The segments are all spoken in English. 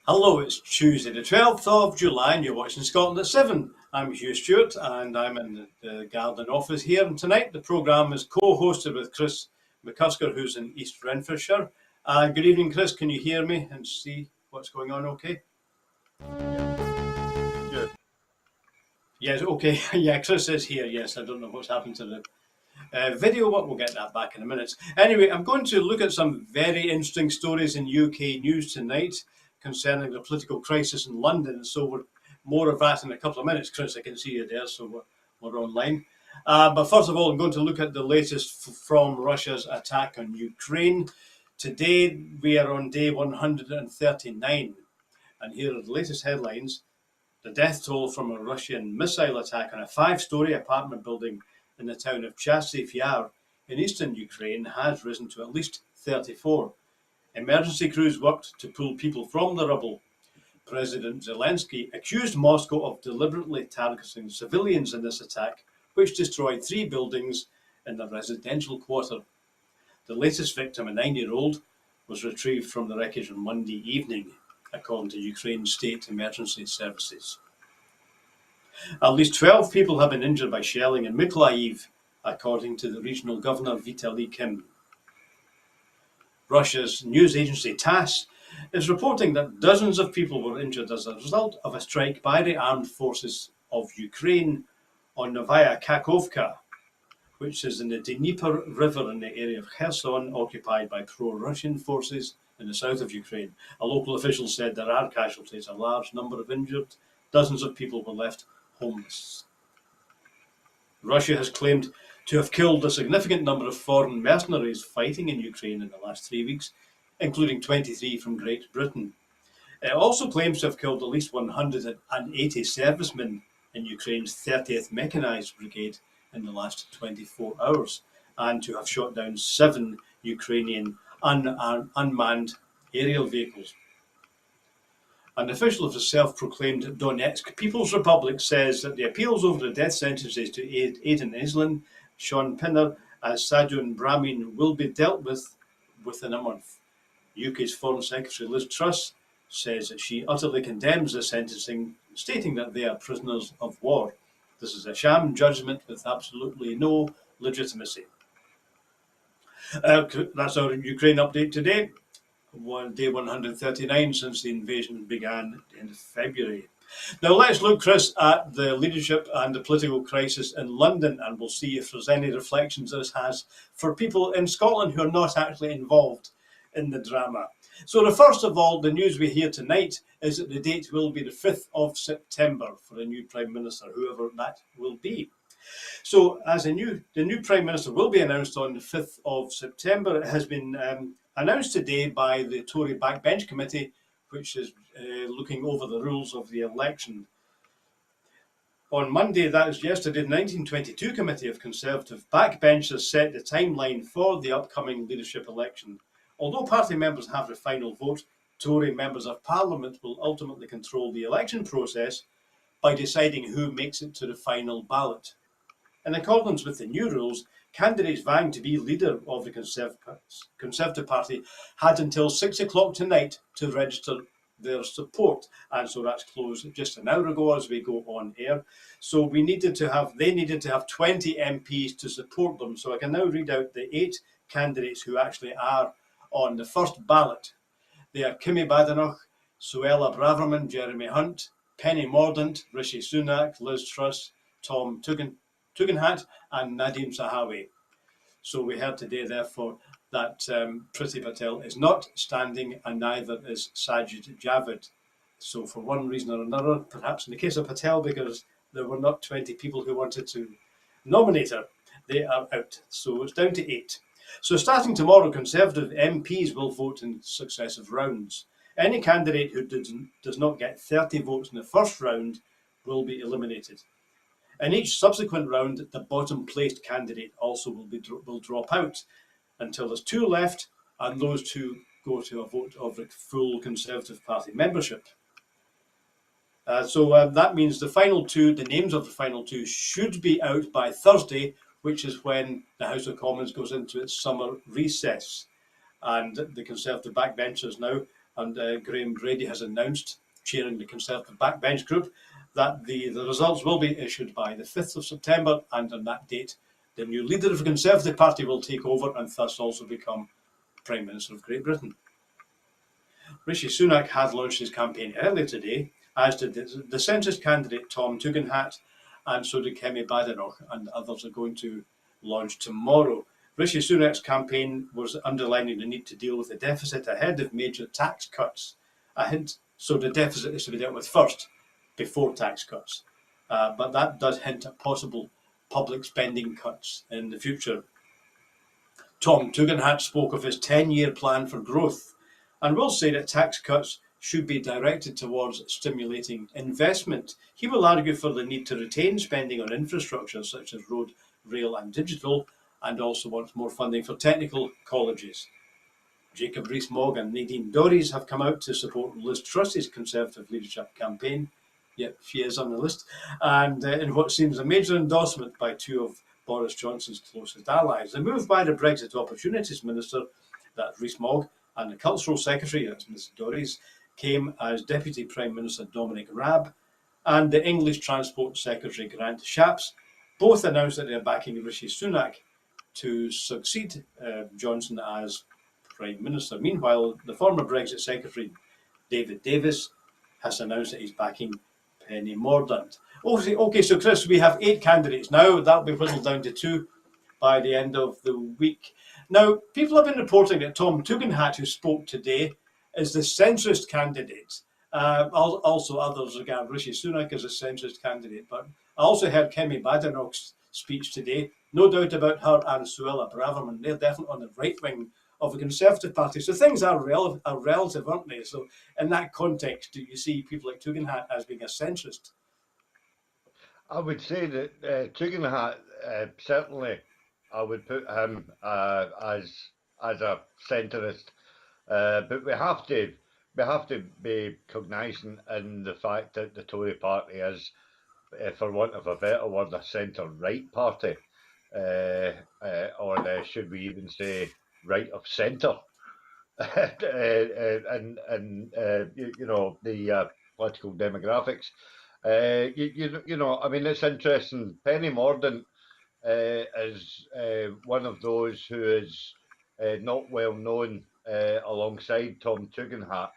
Hello, it's Tuesday the 12th of July and you're watching Scotland at 7. I'm Hugh Stewart and I'm in the Garden office here, and tonight the programme is co-hosted with Chris McCusker, who's in East Renfrewshire. Good evening, Chris. Can you hear me and see what's going on okay? Good. Yes, okay. Yeah, Chris is here. Yes, I don't know what's happened to the video, but we'll get that back in a minute. Anyway, I'm going to look at some very interesting stories in UK news tonight concerning the political crisis in London. So we're more of that in a couple of minutes. Chris, I can see you there, so we're online. But first of all, I'm going to look at the latest from Russia's attack on Ukraine. Today, we are on day 139. And here are the latest headlines. The death toll from a Russian missile attack on a five-story apartment building in the town of Chasiv Yar in eastern Ukraine has risen to at least 34. Emergency crews worked to pull people from the rubble. President Zelensky accused Moscow of deliberately targeting civilians in this attack, which destroyed three buildings in the residential quarter. The latest victim, a 9-year-old, was retrieved from the wreckage on Monday evening, according to Ukraine's state emergency services. At least 12 people have been injured by shelling in Mykolaiv, according to the regional governor Vitaly Kim. Russia's news agency TASS is reporting that dozens of people were injured as a result of a strike by the armed forces of Ukraine on Novaya Kakhovka, which is in the Dnieper River in the area of Kherson, occupied by pro-Russian forces in the south of Ukraine. A local official said there are casualties, a large number of injured, dozens of people were left homeless. Russia has claimed to have killed a significant number of foreign mercenaries fighting in Ukraine in the last 3 weeks, including 23 from Great Britain. It also claims to have killed at least 180 servicemen in Ukraine's 30th Mechanized Brigade in the last 24 hours, and to have shot down 7 Ukrainian unmanned aerial vehicles. An official of the self-proclaimed Donetsk People's Republic says that the appeals over the death sentences to Aidan Islin, Sean Pinner, and Sadun Brahmin will be dealt with within a month. UK's Foreign Secretary Liz Truss says that she utterly condemns the sentencing, stating that they are prisoners of war. This is a sham judgment with absolutely no legitimacy. That's our Ukraine update today. Day 139 since the invasion began in February. Now let's look, Chris, at the leadership and the political crisis in London, and we'll see if there's any reflections this has for people in Scotland who are not actually involved in the drama. So the first of all, the news we hear tonight is that the date will be the 5th of September for a new Prime Minister, whoever that will be. So, as the new Prime Minister will be announced on the 5th of September. It has been announced today by the Tory Backbench Committee, which is looking over the rules of the election. On Monday, that is yesterday, the 1922 Committee of Conservative Backbenchers set the timeline for the upcoming leadership election. Although party members have the final vote, Tory members of Parliament will ultimately control the election process by deciding who makes it to the final ballot. In accordance with the new rules, candidates vying to be leader of the Conservative Party had until 6 o'clock tonight to register their support, and so that's closed just an hour ago as we go on air. So they needed to have 20 MPs to support them. So I can now read out the 8 candidates who actually are on the first ballot. They are Kimi Badenoch, Suella Braverman, Jeremy Hunt, Penny Mordaunt, Rishi Sunak, Liz Truss, Tom Tugendhat, and Nadeem Sahawi. So we heard today, therefore, that Priti Patel is not standing, and neither is Sajid Javid. So for one reason or another, perhaps in the case of Patel, because there were not 20 people who wanted to nominate her, they are out. So it's down to 8. So starting tomorrow, Conservative MPs will vote in successive rounds. Any candidate who does not get 30 votes in the first round will be eliminated. In each subsequent round, the bottom-placed candidate also will drop out until there's 2 left, and those 2 go to a vote of the full Conservative Party membership. So that means the names of the final 2 should be out by Thursday, which is when the House of Commons goes into its summer recess. And the Conservative backbenchers now and Graham Brady has announced, chairing the Conservative backbench group, that the results will be issued by the 5th of September, and on that date, the new leader of the Conservative Party will take over and thus also become Prime Minister of Great Britain. Rishi Sunak had launched his campaign earlier today, as did the centrist candidate Tom Tugendhat, and so did Kemi Badenoch, and others are going to launch tomorrow. Rishi Sunak's campaign was underlining the need to deal with the deficit ahead of major tax cuts. So the deficit is to be dealt with first, before tax cuts. But that does hint at possible public spending cuts in the future. Tom Tugendhat spoke of his 10-year plan for growth and will say that tax cuts should be directed towards stimulating investment. He will argue for the need to retain spending on infrastructure such as road, rail and digital, and also wants more funding for technical colleges. Jacob Rees-Mogg and Nadine Dorries have come out to support Liz Truss's Conservative leadership campaign. Yep, she is on the list. And in what seems a major endorsement by two of Boris Johnson's closest allies. The move by the Brexit Opportunities Minister, that's Rees-Mogg, and the Cultural Secretary, that's Ms Dorries, came as Deputy Prime Minister Dominic Raab and the English Transport Secretary Grant Shapps both announced that they are backing Rishi Sunak to succeed Johnson as Prime Minister. Meanwhile, the former Brexit Secretary David Davis has announced that he's backing Penny Mordaunt. Okay, so Chris, we have 8 candidates now. That'll be whittled down to 2 by the end of the week. Now, people have been reporting that Tom Tugendhat, who spoke today, is the centrist candidate. Also, others regard Rishi Sunak as a centrist candidate. But I also heard Kemi Badenoch's speech today. No doubt about her and Suella Braverman. They're definitely on the right wing of the Conservative Party. So things are relative, aren't they? So in that context, do you see people like Tugendhat as being a centrist? I would say that Tugendhat, certainly, I would put him as a centrist, but we have to be cognizant in the fact that the Tory party is, for want of a better word, a centre-right party, or should we even say right of centre, and the political demographics. I mean, it's interesting. Penny Mordaunt is one of those who is not well known alongside Tom Tugendhat.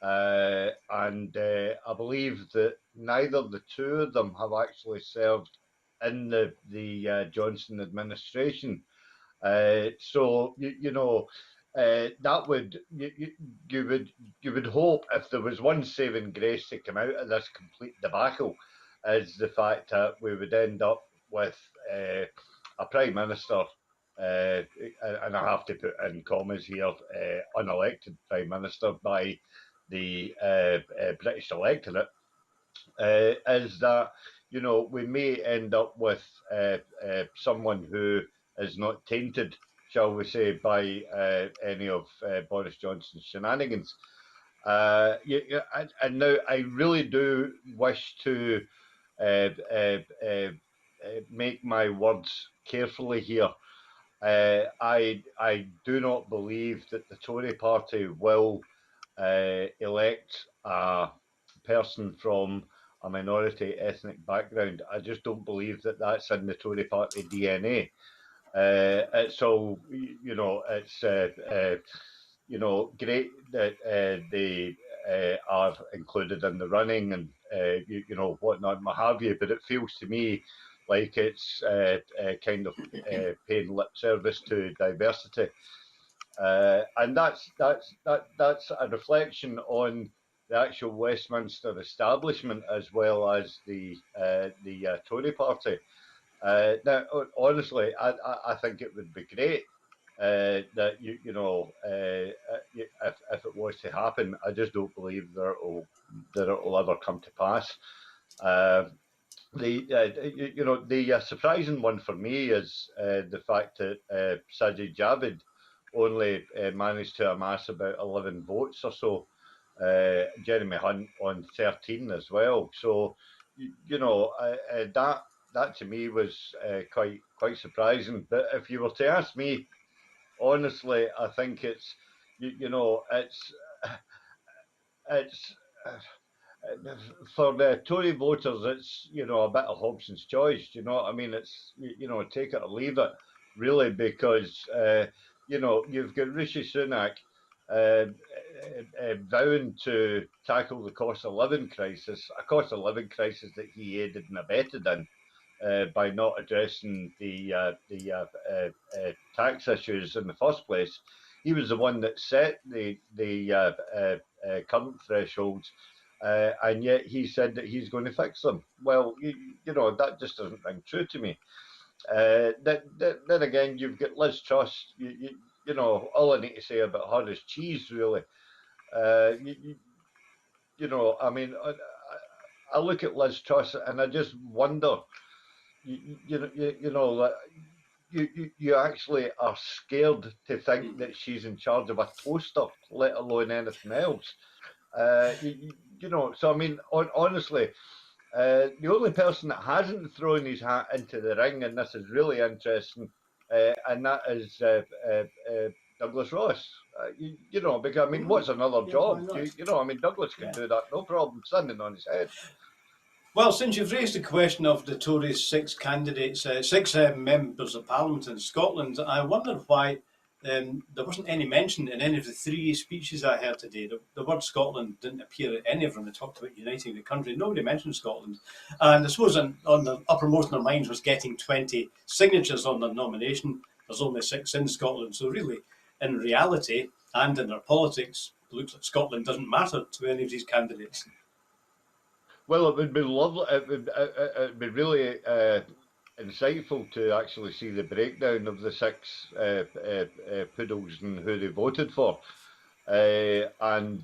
And I believe that neither the two of them have actually served in the Johnson administration. So that would you would hope, if there was one saving grace to come out of this complete debacle, is the fact that we would end up with a prime minister, and I have to put in commas here, unelected prime minister by the British electorate, is that we may end up with someone who is not tainted, shall we say, by any of Boris Johnson's shenanigans. And now I really do wish to uh, uh, uh, make my words carefully here. I do not believe that the Tory party will elect a person from a minority ethnic background. I just don't believe that that's in the Tory party DNA. It's all, it's great that they are included in the running and whatnot, what have you. But it feels to me like it's kind of paying lip service to diversity, and that's a reflection on the actual Westminster establishment as well as the Tory party. Now, honestly, I think it would be great that if it was to happen. I just don't believe that it'll ever come to pass. Uh, the surprising one for me is the fact that Sajid Javid only managed to amass about 11 votes or so. Jeremy Hunt on 13 as well. So, that to me was quite surprising. But if you were to ask me, honestly, I think it's it's for the Tory voters, it's a bit of Hobson's choice. You know what I mean? It's take it or leave it, really, because you've got Rishi Sunak vowing to tackle the cost of living crisis, a cost of living crisis that he aided and abetted in. By not addressing the tax issues in the first place, he was the one that set the current thresholds, and yet he said that he's going to fix them. Well, that just doesn't ring true to me. Then again, you've got Liz Truss. All I need to say about her is cheese, really. I mean, I look at Liz Truss and I just wonder, that you actually are scared to think that she's in charge of a toaster, let alone anything else. So I mean, honestly, the only person that hasn't thrown his hat into the ring, and this is really interesting, and that is Douglas Ross. Because I mean, what's another job? I mean, Douglas can do that, no problem, standing on his head. Well, since you've raised the question of the Tories' six candidates, six members of Parliament in Scotland, I wondered why there wasn't any mention in any of the three speeches I heard today. The word Scotland didn't appear in any of them. They talked about uniting the country. Nobody mentioned Scotland. And I suppose on the uppermost in their minds was getting 20 signatures on their nomination. There's only six in Scotland. So really, in reality and in their politics, it looks like Scotland doesn't matter to any of these candidates. Well, it would be lovely. It'd be really insightful to actually see the breakdown of the six poodles and who they voted for. And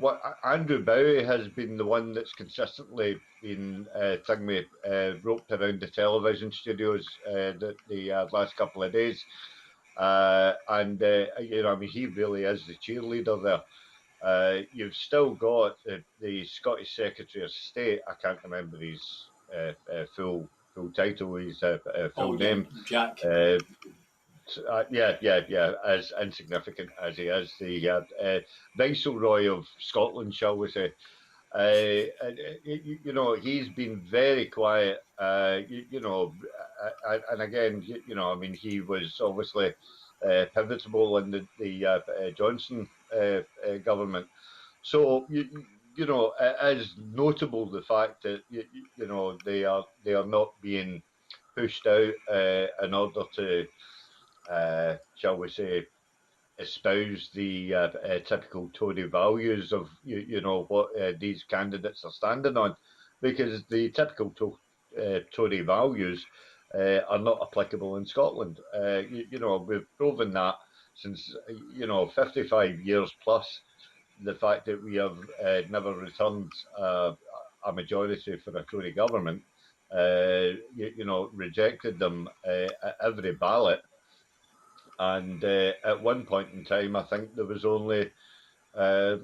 what Andrew Bowie has been the one that's consistently been roped around the television studios the last couple of days. I mean, he really is the cheerleader there. You've still got the Scottish Secretary of State. I can't remember his full title, his full name. Jack. Yeah. As insignificant as he is, the Viceroy of Scotland, shall we say? He's been very quiet. And again, I mean, he was obviously pivotal in the Johnson government. So it is notable the fact that they are not being pushed out in order to, shall we say, espouse the typical Tory values of what these candidates are standing on, because the typical Tory values are not applicable in Scotland. We've proven that since 55 years plus. The fact that we have never returned a majority for a Tory government, rejected them at every ballot. And at one point in time, I think there was only there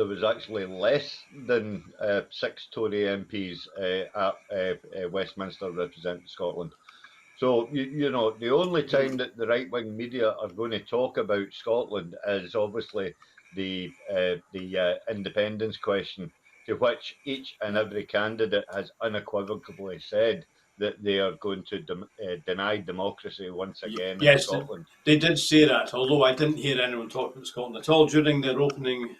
was actually less than 6 Tory MPs at Westminster representing Scotland. So the only time that the right wing media are going to talk about Scotland is obviously the independence question, to which each and every candidate has unequivocally said that they are going to deny democracy once again in Scotland. They did say that, although I didn't hear anyone talk about Scotland at all during their opening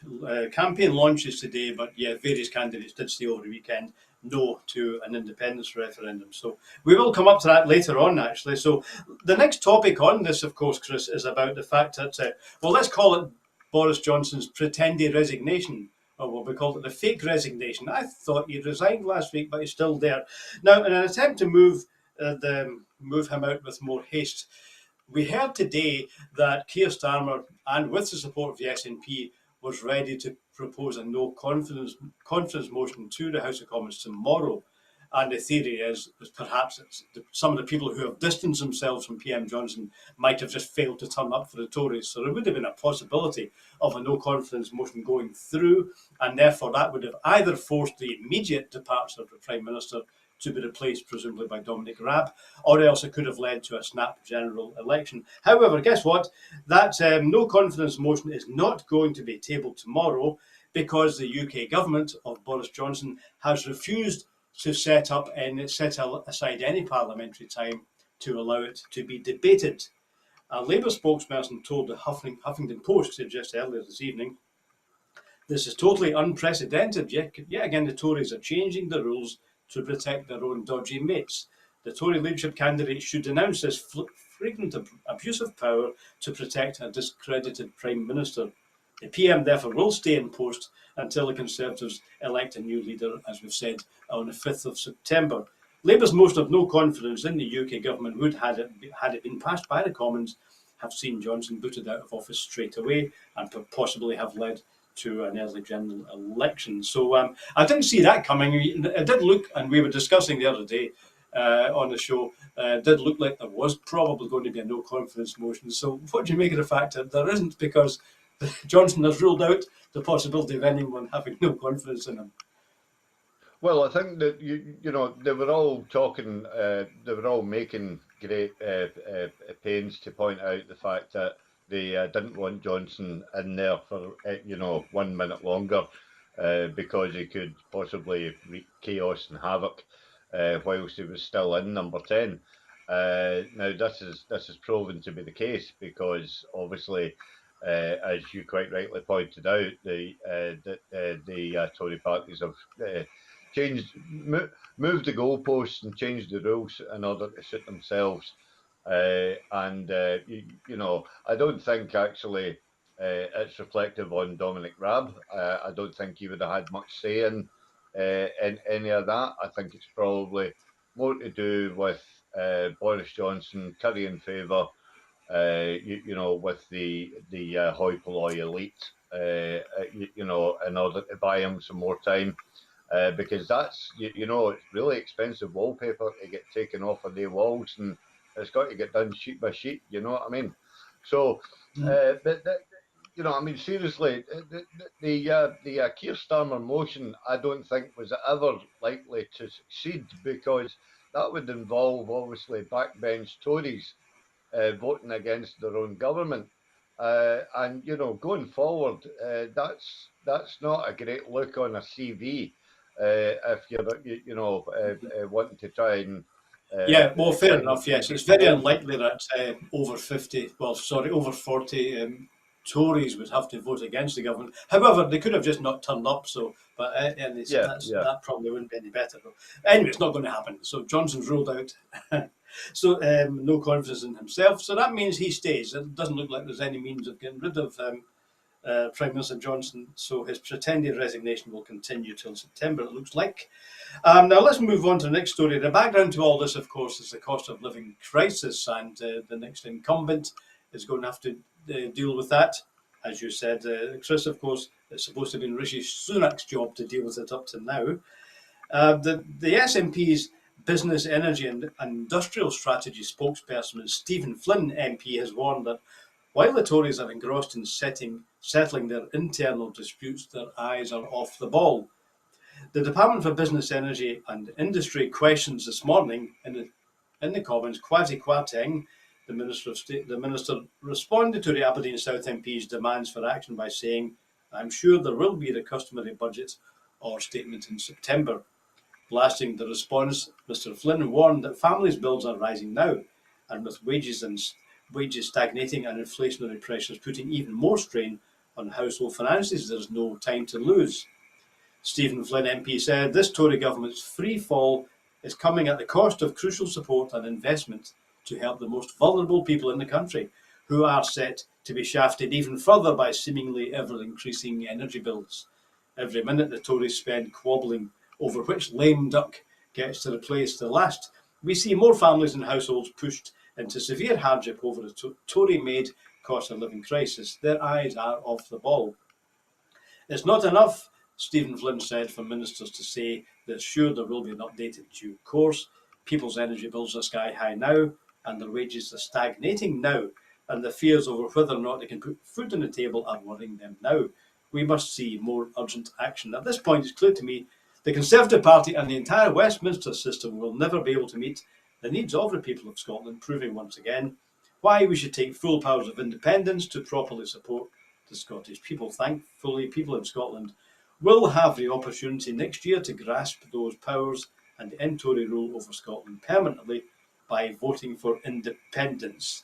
campaign launches today. But yeah, various candidates did say over the weekend no to an independence referendum. So we will come up to that later on, actually. So the next topic on this, of course, Chris, is about the fact that, well, let's call it Boris Johnson's pretended resignation, or what we called it the fake resignation. I thought he resigned last week, but he's still there. Now, in an attempt to move him out with more haste, we heard today that Keir Starmer, and with the support of the SNP, was ready to propose a no confidence motion to the House of Commons tomorrow. And the theory is perhaps some of the people who have distanced themselves from PM Johnson might have just failed to turn up for the Tories. So there would have been a possibility of a no confidence motion going through, and therefore that would have either forced the immediate departure of the Prime Minister, to be replaced presumably by Dominic Raab, or else it could have led to a snap general election. However, guess what? That no confidence motion is not going to be tabled tomorrow because the UK government of Boris Johnson has refused to set aside any parliamentary time to allow it to be debated. A Labour spokesperson told the Huffington Post just earlier this evening, "This is totally unprecedented. Yet again, the Tories are changing the rules to protect their own dodgy mates. The Tory leadership candidate should denounce this frequent abuse of power to protect a discredited Prime Minister. The PM therefore will stay in post until the Conservatives elect a new leader, as we've said, on the 5th of September. Labour's motion of no confidence in the UK government would, had it been passed by the Commons, have seen Johnson booted out of office straight away and possibly have led to an early general election." So I didn't see that coming. It did look, and we were discussing the other day on the show, did look like there was probably going to be a no confidence motion. So what do you make of the fact that there isn't, because Johnson has ruled out the possibility of anyone having no confidence in him? Well, I think that they were all talking, they were all making great pains to point out the fact that they didn't want Johnson in there for 1 minute longer because he could possibly wreak chaos and havoc whilst he was still in number 10. Now this is proven to be the case because obviously, as you quite rightly pointed out, the Tory parties have moved the goalposts and changed the rules in order to suit themselves. I don't think actually it's reflective on Dominic Raab. I don't think he would have had much say in any of that. I think it's probably more to do with Boris Johnson currying favour, with the hoi polloi elite, in order to buy him some more time. Because that's, it's really expensive wallpaper to get taken off of the walls, and it's got to get done sheet by sheet, you know what I mean? So, seriously, the Keir Starmer motion, I don't think was ever likely to succeed because that would involve, obviously, backbench Tories voting against their own government. And going forward, that's not a great look on a CV if you're wanting to try and Yeah, well, fair kind of enough. Yes, get it's very home. unlikely that over 40 Tories would have to vote against the government. However, they could have just not turned up. So, but Yeah, yeah. that probably wouldn't be any better. But anyway, it's not going to happen. So Johnson's ruled out. So no confidence in himself. So that means he stays. It doesn't look like there's any means of getting rid of Prime Minister Johnson. So his pretended resignation will continue till September, it looks like. Now let's move on to the next story. The background to all this, of course, is the cost of living crisis, and the next incumbent is going to have to deal with that. As you said, Chris, of course, it's supposed to have been Rishi Sunak's job to deal with it up to now. The SNP's Business, Energy and Industrial Strategy spokesperson Stephen Flynn MP has warned that while the Tories are engrossed in settling their internal disputes, their eyes are off the ball. The Department for Business, Energy and Industry questions this morning in the Commons Kwasi Kwarteng, the Minister of State. The Minister responded to the Aberdeen South MP's demands for action by saying, "I'm sure there will be the customary budget or statement in September." Blasting the response, Mr Flynn warned that families' bills are rising now, and with wages stagnating and inflationary pressures putting even more strain on household finances, there's no time to lose. Stephen Flynn MP said this Tory government's free fall is coming at the cost of crucial support and investment to help the most vulnerable people in the country, who are set to be shafted even further by seemingly ever-increasing energy bills. Every minute the Tories spend quabbling over which lame duck gets to replace the last, we see more families and households pushed into severe hardship over the Tory-made cost of living crisis. Their eyes are off the ball. It's not enough, Stephen Flynn said, for ministers to say that sure there will be an updated due course. People's energy bills are sky high now, and their wages are stagnating now, and the fears over whether or not they can put food on the table are worrying them now. We must see more urgent action. At this point, it's clear to me The Conservative Party and the entire Westminster system will never be able to meet the needs of the people of Scotland, proving once again why we should take full powers of independence to properly support the Scottish people. Thankfully, people in Scotland will have the opportunity next year to grasp those powers and end Tory rule over Scotland permanently by voting for independence.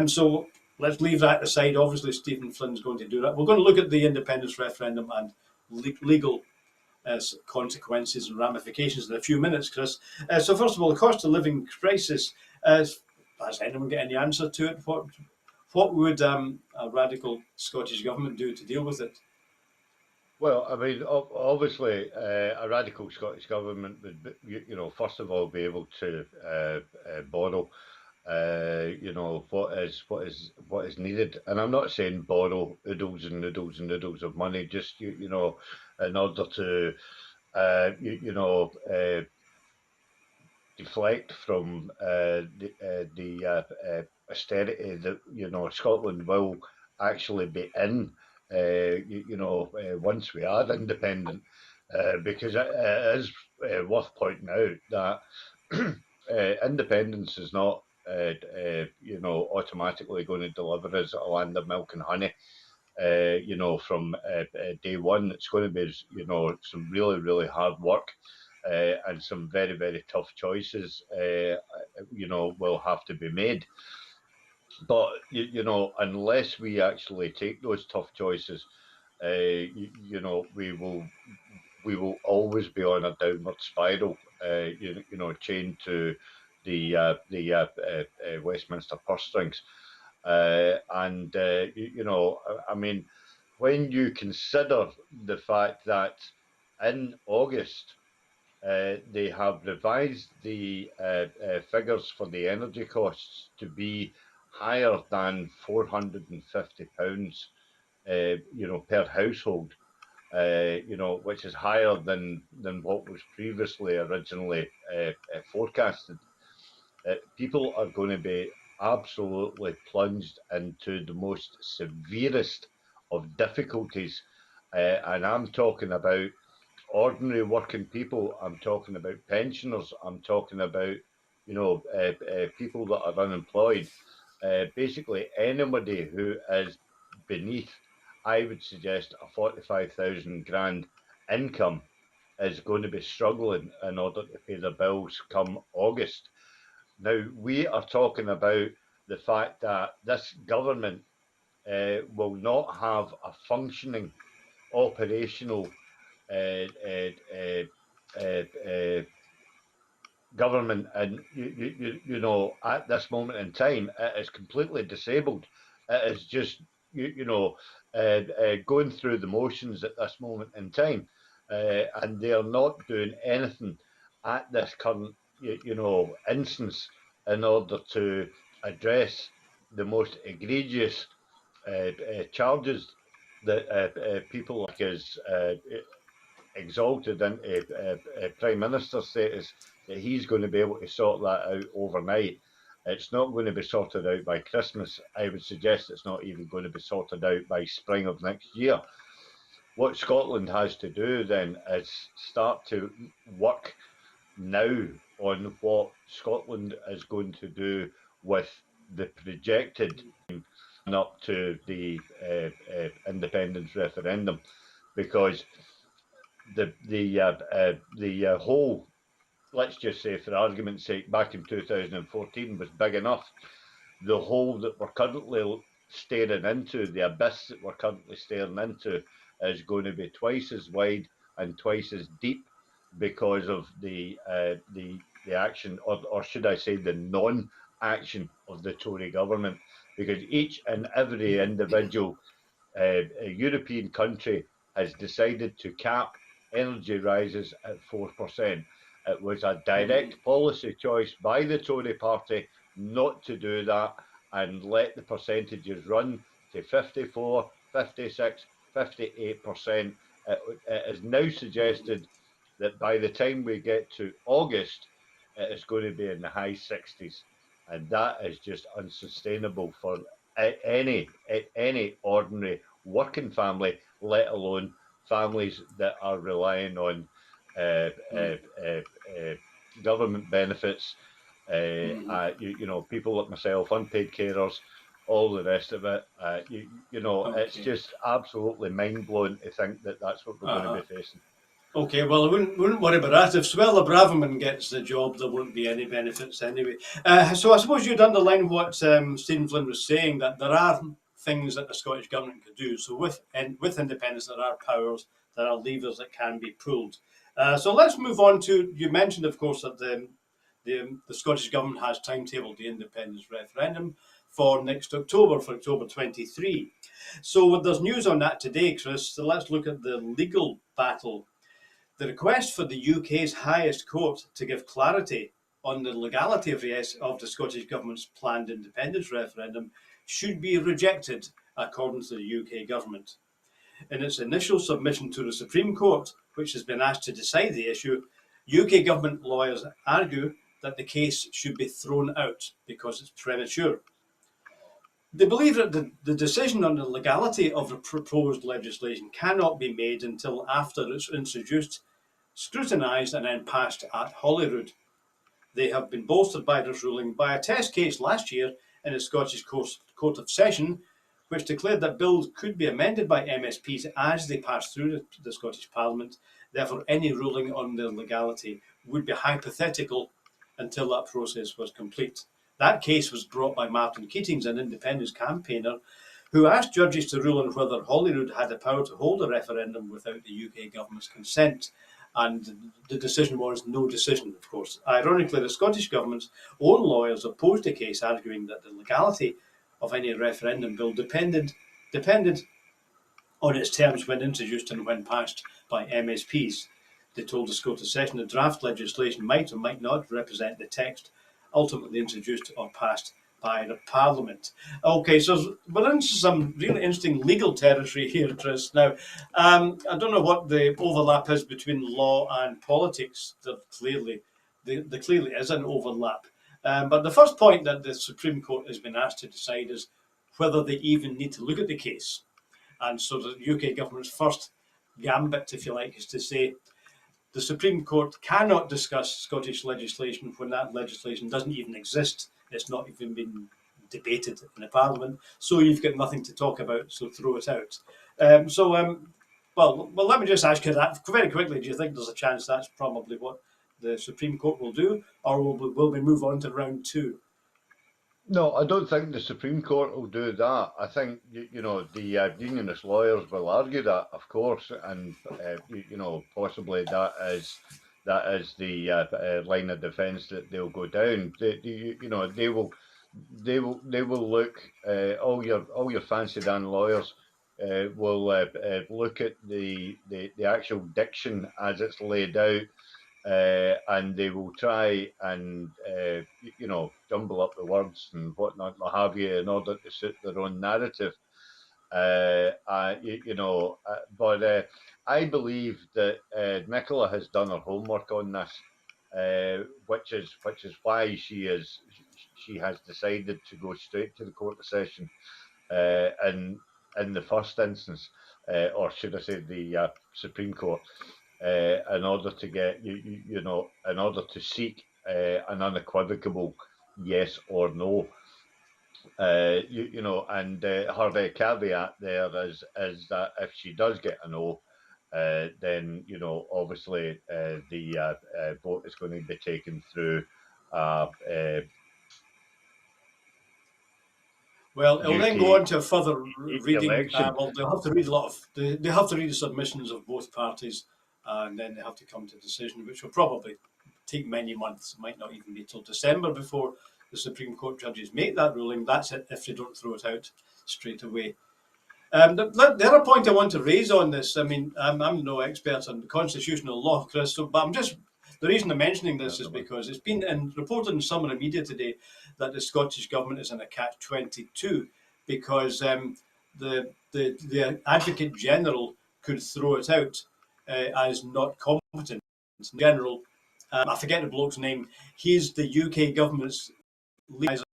So let's leave that aside. Obviously, Stephen Flynn's going to do that. We're going to look at the independence referendum and legal consequences and ramifications in a few minutes, Chris. So first of all, the cost of living crisis. Has anyone get any answer to it? What would a radical Scottish government do to deal with it? Well, I mean, obviously, a radical Scottish government would, first of all, be able to borrow, what is needed. And I'm not saying borrow oodles and noodles and noodles of money, just in order to, deflect from the austerity that Scotland will actually be in. Once we are independent, because it is worth pointing out that independence is not, automatically going to deliver us a land of milk and honey. From day one, it's going to be, some really, really hard work. And some very, very tough choices, will have to be made. But unless we actually take those tough choices, we will always be on a downward spiral. Chained to the Westminster purse strings. I mean, when you consider the fact that in August, they have revised the figures for the energy costs to be higher than £450, per household, which is higher than what was previously originally forecasted. People are going to be absolutely plunged into the most severest of difficulties, and I'm talking about ordinary working people. I'm talking about pensioners. I'm talking about, people that are unemployed. Basically, anybody who is beneath, I would suggest, a 45,000 grand income is going to be struggling in order to pay their bills come August. Now, we are talking about the fact that this government will not have a functioning operational uh, uh, government, and at this moment in time, it is completely disabled. It is just going through the motions at this moment in time, and they are not doing anything at this current instance in order to address the most egregious charges that people like us exalted into prime minister status, that he's going to be able to sort that out overnight. It's not going to be sorted out by Christmas. I would suggest it's not even going to be sorted out by spring of next year. What Scotland has to do then is start to work now on what Scotland is going to do with the projected up to the independence referendum, because the whole, let's just say for argument's sake, back in 2014 was big enough. The hole that we're currently staring into, the abyss that we're currently staring into, is going to be twice as wide and twice as deep because of the action, or should I say, the non-action of the Tory government. Because each and every individual a European country has decided to cap energy rises at 4%. It was a direct policy choice by the Tory party not to do that and let the percentages run to 54, 56, 58%. It is now suggested that by the time we get to August, it is going to be in the high 60s. And that is just unsustainable for any ordinary working family, let alone families that are relying on uh, Mm. uh, uh, uh, government benefits, Mm. people like myself, unpaid carers, all the rest of it. It's Okay. just absolutely mind blowing to think that that's what we're going to Uh-huh. be facing. Okay, well, I wouldn't worry about that. If Suella Braverman gets the job, there won't be any benefits anyway. So I suppose you'd underline what Stephen Flynn was saying, that there are things that the Scottish Government could do. So with independence, there are powers, there are levers that can be pulled. So let's move on to, you mentioned, of course, that the Scottish Government has timetabled the independence referendum for next October, for October 23. So there's news on that today, Chris. So let's look at the legal battle. The request for the UK's highest court to give clarity on the legality of the Scottish Government's planned independence referendum should be rejected, according to the UK Government. In its initial submission to the Supreme Court, which has been asked to decide the issue, UK Government lawyers argue that the case should be thrown out because it's premature. They believe that the decision on the legality of the proposed legislation cannot be made until after it's introduced, scrutinised, and then passed at Holyrood. They have been bolstered by this ruling by a test case last year in the Scottish Court of Session, which declared that bills could be amended by MSPs as they pass through the Scottish Parliament. Therefore, any ruling on their legality would be hypothetical until that process was complete. That case was brought by Martin Keatings, an independence campaigner, who asked judges to rule on whether Holyrood had the power to hold a referendum without the UK government's consent. And the decision was no decision, of course. Ironically, the Scottish Government's own lawyers opposed the case, arguing that the legality of any referendum bill depended on its terms when introduced and when passed by MSPs. They told the Scottish Session the draft legislation might or might not represent the text ultimately introduced or passed by the Parliament. Okay, so we're into some really interesting legal territory here, Chris. Now, I don't know what the overlap is between law and politics. There clearly is an overlap. But the first point that the Supreme Court has been asked to decide is whether they even need to look at the case. And so the UK government's first gambit, if you like, is to say the Supreme Court cannot discuss Scottish legislation when that legislation doesn't even exist. It's not even been debated in the Parliament. So you've got nothing to talk about, so throw it out. Well, let me just ask you that very quickly. Do you think there's a chance that's probably what the Supreme Court will do, or will we move on to round two? No, I don't think the Supreme Court will do that. I think the unionist lawyers will argue that, of course, and possibly that is the line of defence that they'll go down. They will look, all your fancy Dan lawyers will look at the actual diction as it's laid out, and they will try and jumble up the words and whatnot, what have you, in order to suit their own narrative. But I believe that Nicola has done her homework on this, which is why she has decided to go straight to the Court of Session, in the first instance, or should I say the Supreme Court, in order to get in order to seek an unequivocal yes or no. And her caveat there is that if she does get a no, then obviously the vote is going to be taken through Well, it'll then go UK on to a further reading. election. Well, they'll have to read a lot of. They have to read the submissions of both parties, and then they have to come to a decision, which will probably take many months. It might not even be till December before the Supreme Court judges make that ruling. That's it if they don't throw it out straight away. The other point I want to raise on this, I mean, I'm no expert on constitutional law, Chris, but I'm just, the reason I'm mentioning this is because it's been reported in some of the media today that the Scottish Government is in a catch-22 because the Advocate General could throw it out as not competent. In general, I forget the bloke's name, he's the UK Government's liaison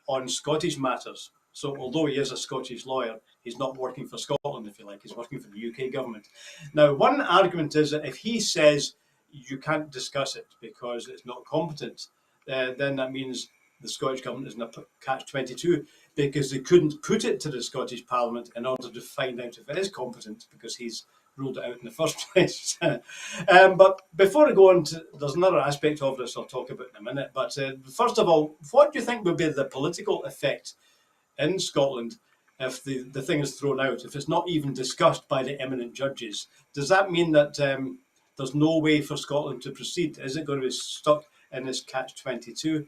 on Scottish matters. So although he is a Scottish lawyer, he's not working for Scotland, if you like. He's working for the UK government. Now, one argument is that if he says you can't discuss it because it's not competent, then that means the Scottish Government is in a catch-22 because they couldn't put it to the Scottish Parliament in order to find out if it is competent because he's ruled it out in the first place. But before I go on to, there's another aspect of this I'll talk about in a minute. But first of all, what do you think would be the political effect in Scotland if the thing is thrown out, if it's not even discussed by the eminent judges? Does that mean that there's no way for Scotland to proceed? Is it going to be stuck in this catch-22?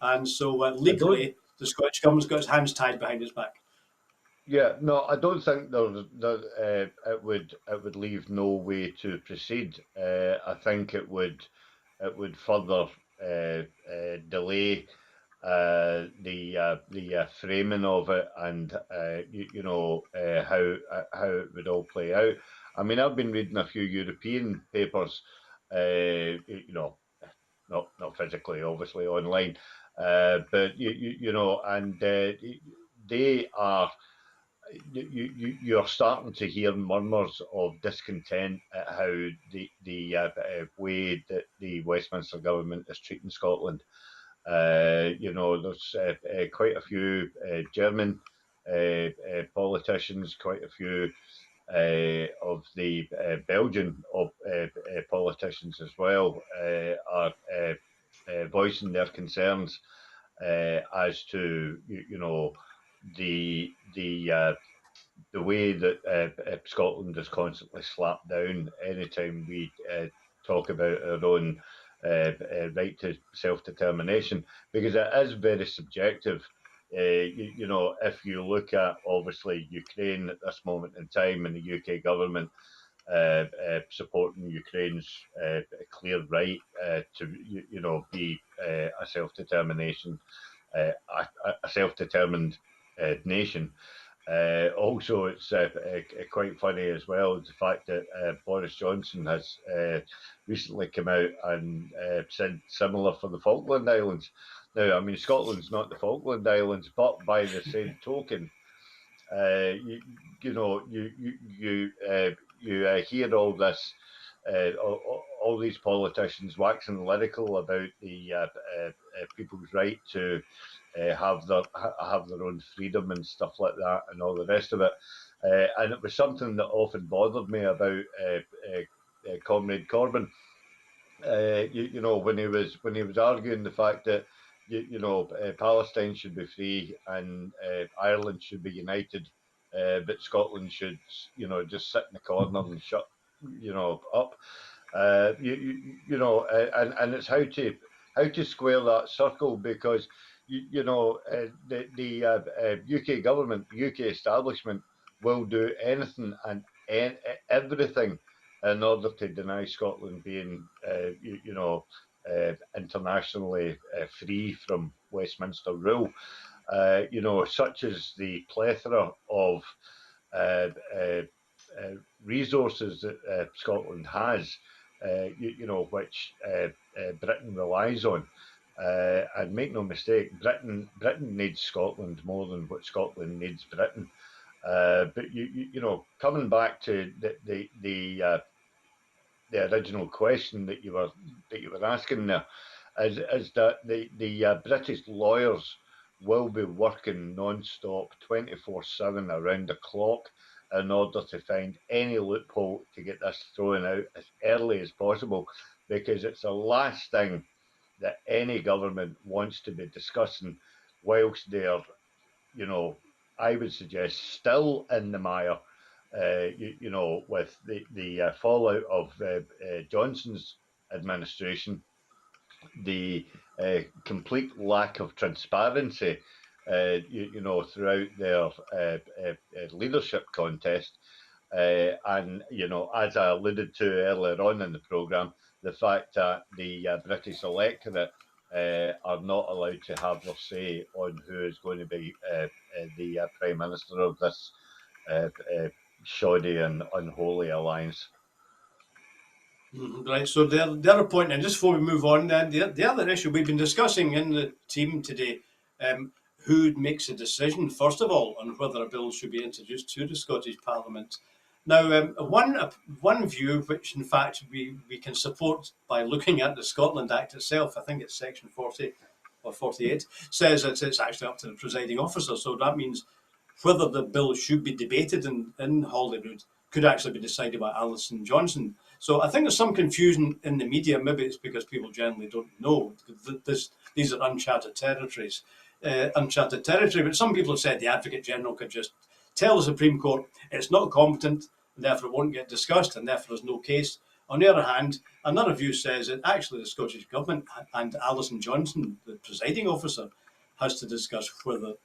And so legally, the Scottish Government's got its hands tied behind its back. Yeah, no, I don't think it would leave no way to proceed. I think it would further delay the framing of it and how it would all play out. I mean, I've been reading a few European papers, not physically, obviously online, but and they are. You're starting to hear murmurs of discontent at how the way that the Westminster government is treating Scotland. There's quite a few German politicians, quite a few of the Belgian politicians as well are voicing their concerns as to the way that Scotland is constantly slapped down anytime we talk about our own right to self-determination, because it is very subjective. If you look at obviously Ukraine at this moment in time and the UK government supporting Ukraine's clear right to be a self-determination, a self-determined nation. Also, it's quite funny as well the fact that Boris Johnson has recently come out and said similar for the Falkland Islands. Now, I mean, Scotland's not the Falkland Islands, but by the same token, you hear all this, all these politicians waxing lyrical about the people's right to have their own freedom and stuff like that, and all the rest of it. And it was something that often bothered me about Comrade Corbyn. When he was arguing the fact that Palestine should be free and Ireland should be united, but Scotland should just sit in the corner and shut up. And it's how to square that circle, because the UK government, UK establishment will do anything and everything in order to deny Scotland being, internationally free from Westminster rule. Such as the plethora of resources that Scotland has, which Britain relies on. And make no mistake, Britain needs Scotland more than what Scotland needs Britain. But coming back to the original question that you were asking there, is that the British lawyers will be working non-stop 24/7 around the clock in order to find any loophole to get this thrown out as early as possible, because it's the last thing that any government wants to be discussing whilst they're, I would suggest, still in the mire, with the fallout of Johnson's administration, the complete lack of transparency, throughout their leadership contest, and as I alluded to earlier on in the programme, the fact that the British electorate are not allowed to have their say on who is going to be the Prime Minister of this shoddy and unholy alliance. Right, so the other point, and just before we move on, then the other issue we've been discussing in the team today, who makes a decision, first of all, on whether a bill should be introduced to the Scottish Parliament. Now, one view, which in fact we can support by looking at the Scotland Act itself, I think it's section 40 or 48, says that it's actually up to the presiding officer. So that means whether the bill should be debated in Holyrood could actually be decided by Alison Johnson. So I think there's some confusion in the media. Maybe it's because people generally don't know. These are uncharted territories. Uncharted territory, but some people have said the Advocate General could just tell the Supreme Court it's not competent, and therefore it won't get discussed, and therefore there's no case. On the other hand, another view says that actually the Scottish Government and Alison Johnson, the presiding officer, has to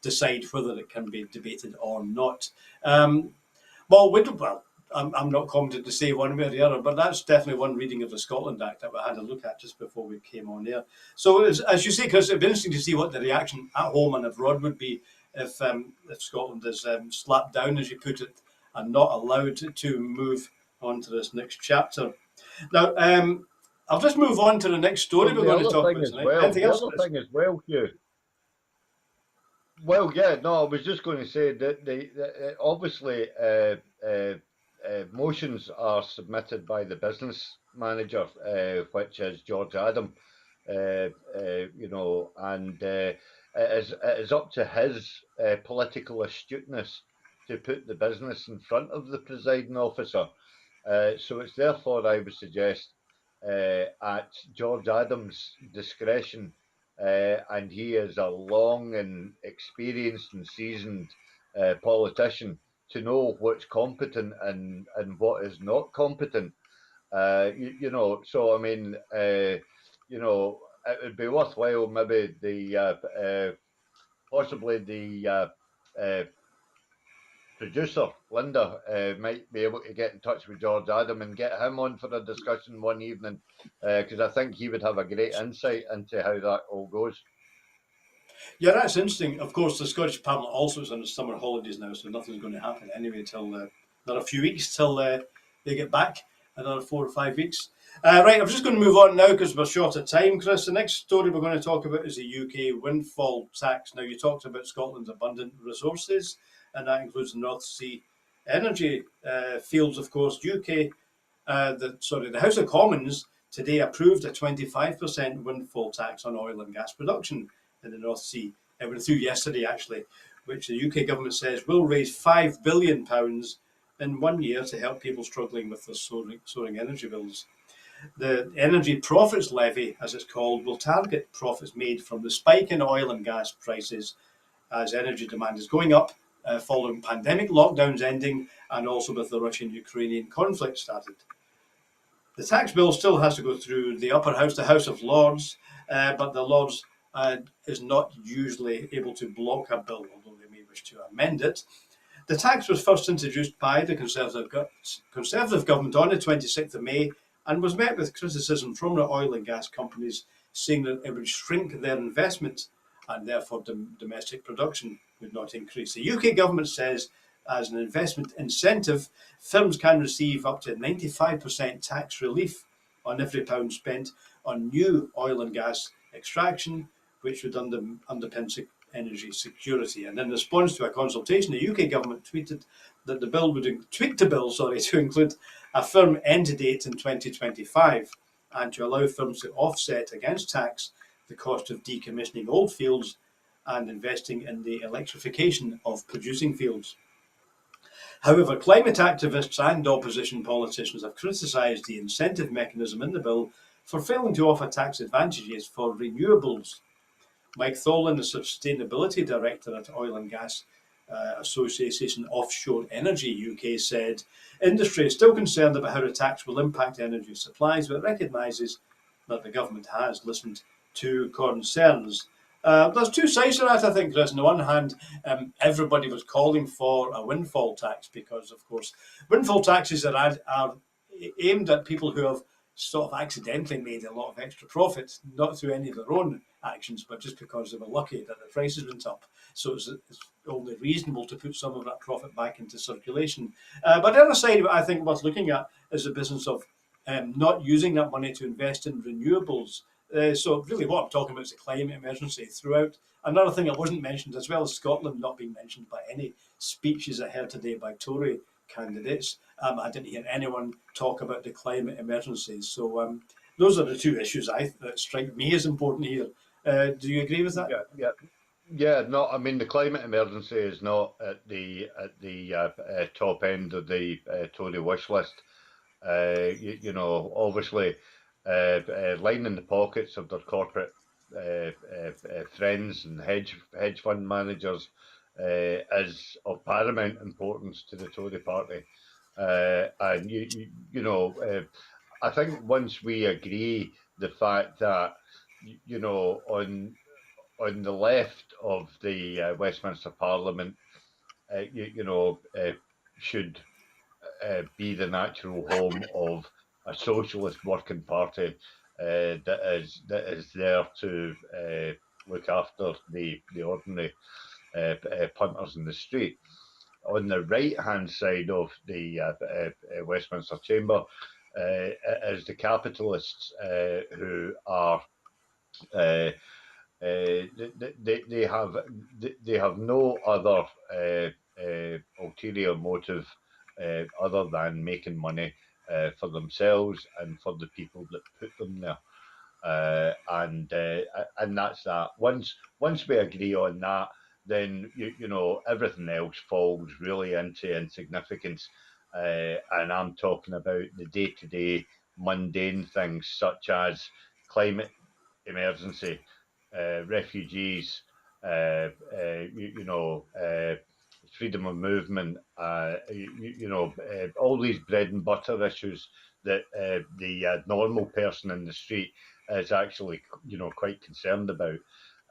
decide whether it can be debated or not. Well, I'm not competent to say one way or the other, but that's definitely one reading of the Scotland Act that we had a look at just before we came on air. So, as you say, Chris, it'd be interesting to see what the reaction at home and abroad would be if Scotland is slapped down, as you put it, and not allowed to move on to this next chapter. Now, I'll just move on to the next story we're going to talk about tonight. Anything else? The other thing as well, Hugh. Well, yeah, no, I was just going to say that obviously motions are submitted by the business manager, which is George Adam, and it is up to his political astuteness to put the business in front of the presiding officer. So it's therefore, I would suggest, at George Adams' discretion, and he is a long and experienced and seasoned politician, to know what's competent and what is not competent. So I mean, it would be worthwhile maybe possibly the producer, Linda, might be able to get in touch with George Adam and get him on for a discussion one evening, because I think he would have a great insight into how that all goes. Yeah, that's interesting. Of course, the Scottish Parliament also is on the summer holidays now, so nothing's going to happen anyway till another few weeks till they get back, another 4 or 5 weeks. Right, I'm just going to move on now because we're short of time, Chris. The next story we're going to talk about is the UK windfall tax. Now, you talked about Scotland's abundant resources, and that includes the North Sea energy fields, of course. The House of Commons today approved a 25% windfall tax on oil and gas production in the North Sea. It went through yesterday, actually, which the UK government says will raise £5 billion in 1 year to help people struggling with their soaring energy bills. The Energy Profits Levy, as it's called, will target profits made from the spike in oil and gas prices as energy demand is going up following pandemic lockdowns ending and also with the Russian-Ukrainian conflict started. The tax bill still has to go through the upper house, the House of Lords, but the Lords is not usually able to block a bill, although they may wish to amend it. The tax was first introduced by the Conservative government on the 26th of May and was met with criticism from the oil and gas companies, saying that it would shrink their investment and therefore domestic production would not increase. The UK government says as an investment incentive, firms can receive up to 95% tax relief on every pound spent on new oil and gas extraction, which would underpin energy security. And in response to a consultation, the UK government tweeted that the bill would tweak the bill, to include a firm end date in 2025 and to allow firms to offset against tax the cost of decommissioning old fields and investing in the electrification of producing fields. However, climate activists and opposition politicians have criticised the incentive mechanism in the bill for failing to offer tax advantages for renewables. Mike Tholen, the Sustainability Director at Oil and Gas Association Offshore Energy UK, said industry is still concerned about how the tax will impact energy supplies, but recognises that the government has listened to concerns. There's two sides to that, I think, Chris. On the one hand, everybody was calling for a windfall tax because, of course, windfall taxes are aimed at people who have sort of accidentally made a lot of extra profit, not through any of their own actions, but just because they were lucky that the prices went up. So it's only reasonable to put some of that profit back into circulation. But the other side, I think, worth looking at is the business of not using that money to invest in renewables. So really what I'm talking about is a climate emergency throughout. Another thing that wasn't mentioned, as well as Scotland not being mentioned by any speeches I heard today by Tory candidates. I didn't hear anyone talk about the climate emergency. So those are the two issues that strike me as important here. Do you agree with that? Yeah. No, I mean the climate emergency is not at the top end of the Tory wish list. Obviously, lining the pockets of their corporate friends and hedge fund managers is of paramount importance to the Tory party. And I think once we agree the fact that on the left of the Westminster Parliament, should be the natural home of a socialist working party that is there to look after the ordinary punters in the street. On the right hand side of the Westminster Chamber is the capitalists who are they have no other ulterior motive other than making money for themselves and for the people that put them there. And that's that. Once we agree on that, then everything else falls really into insignificance. And I'm talking about the day-to-day mundane things such as climate emergency, refugees, freedom of movement, all these bread and butter issues that the normal person in the street is actually, quite concerned about.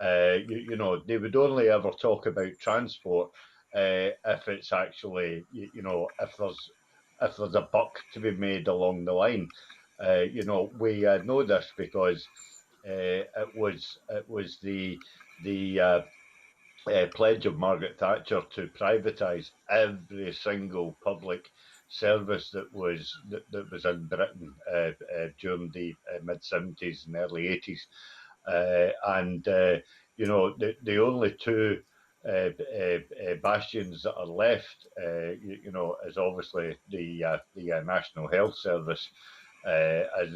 They would only ever talk about transport if it's actually, if there's a buck to be made along the line. We know this because it was the pledge of Margaret Thatcher to privatise every single public service that was in Britain during the mid-70s and early 80s. The only two bastions that are left, is obviously the National Health Service, as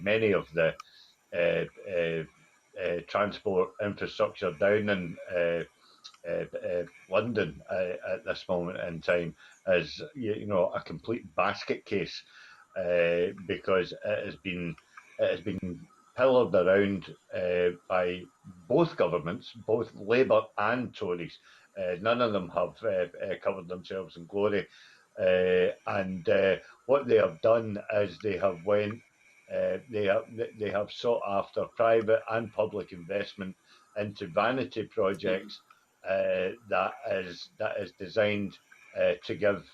many of the transport infrastructure down in London at this moment in time is a complete basket case because it has been pillared around by both governments, both Labour and Tories. None of them have covered themselves in glory, and what they have done is they have sought after private and public investment into vanity projects that is designed to give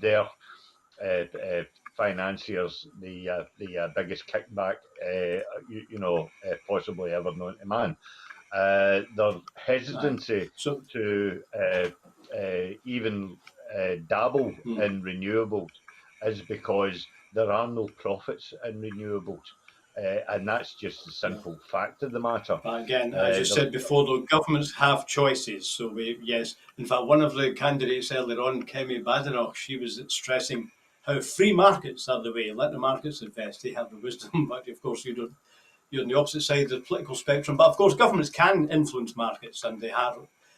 their financiers the biggest kickback possibly ever known to man. Their hesitancy to even dabble in renewables is because there are no profits in renewables. And that's just the simple fact of the matter. Again, as you said before, though, governments have choices. So yes, in fact, one of the candidates earlier on, Kemi Badenoch, she was stressing how free markets are the way. Let the markets invest; they have the wisdom. But of course, you're on the opposite side of the political spectrum. But of course, governments can influence markets, and they have.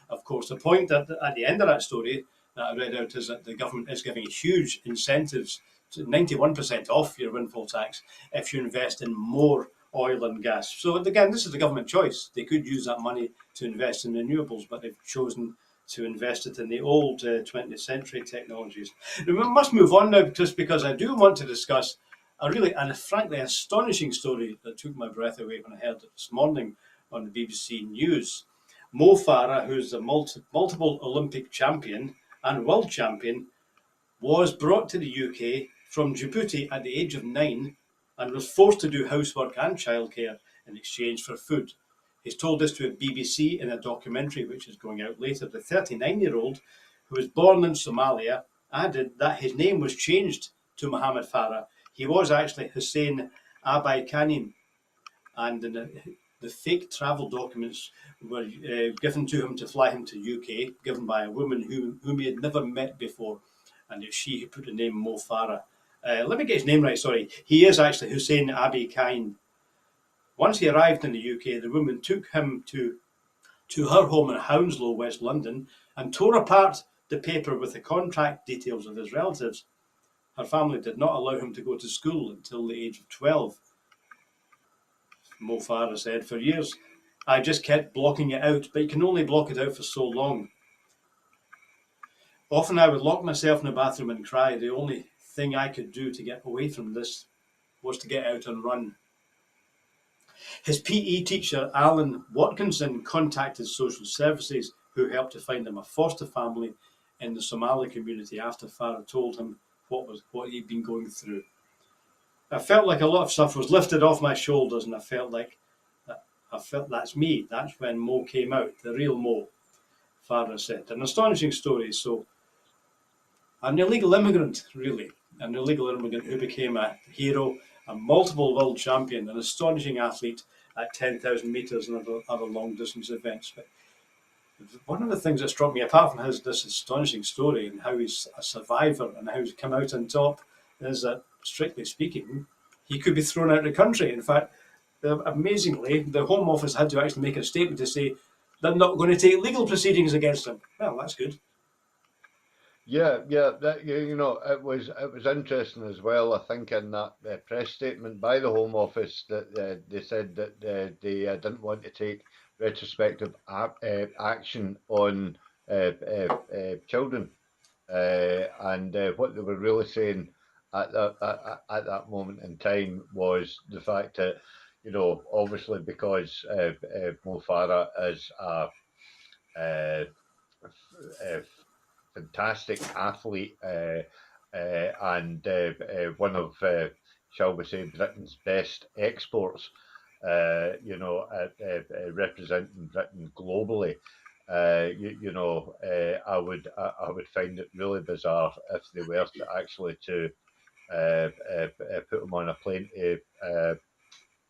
Of course, the point at the end of that story that I read out is that the government is giving huge incentives to 91% off your windfall tax if you invest in more oil and gas. So again, this is a government choice. They could use that money to invest in renewables, but they've chosen to invest it in the old 20th century technologies. We must move on now, just because I do want to discuss a really and frankly astonishing story that took my breath away when I heard it this morning on the BBC News. Mo Farah, who's a multiple Olympic champion and world champion, was brought to the UK from Djibouti at the age of 9 and was forced to do housework and childcare in exchange for food. He's told this to a BBC in a documentary which is going out later. The 39-year-old, who was born in Somalia, added that his name was changed to Mohammed Farah. He was actually Hussein Abai Kanim, and The fake travel documents were given to him to fly him to UK, given by a woman whom he had never met before, and it's she who put the name Mo Farah. Let me get his name right, sorry. He is actually Hussein Abi Kine. Once he arrived in the UK, the woman took him to her home in Hounslow, West London, and tore apart the paper with the contract details of his relatives. Her family did not allow him to go to school until the age of 12. Mo Farah said, "For years, I just kept blocking it out, but you can only block it out for so long. Often I would lock myself in the bathroom and cry. The only thing I could do to get away from this was to get out and run." His PE teacher, Alan Watkinson, contacted social services, who helped to find him a foster family in the Somali community after Farah told him what he'd been going through. I felt like a lot of stuff was lifted off my shoulders, and I felt that's me. That's when Mo came out, the real Mo, Farah said. An astonishing story. So, an illegal immigrant, really, an illegal immigrant who became a hero, a multiple world champion, an astonishing athlete at 10,000 metres and other long distance events. But one of the things that struck me, apart from this astonishing story and how he's a survivor and how he's come out on top, is that, strictly speaking, he could be thrown out of the country. In fact, amazingly, the Home Office had to actually make a statement to say they're not going to take legal proceedings against him. Well, that's good. Yeah, yeah, it was interesting as well. I think in that press statement by the Home Office that they said that they didn't want to take retrospective action on children, and what they were really saying at that moment in time was the fact that obviously because Mo Farah is a fantastic athlete, and one of, shall we say, Britain's best exports. Representing Britain globally. I would find it really bizarre if they were to actually to put him on a plane to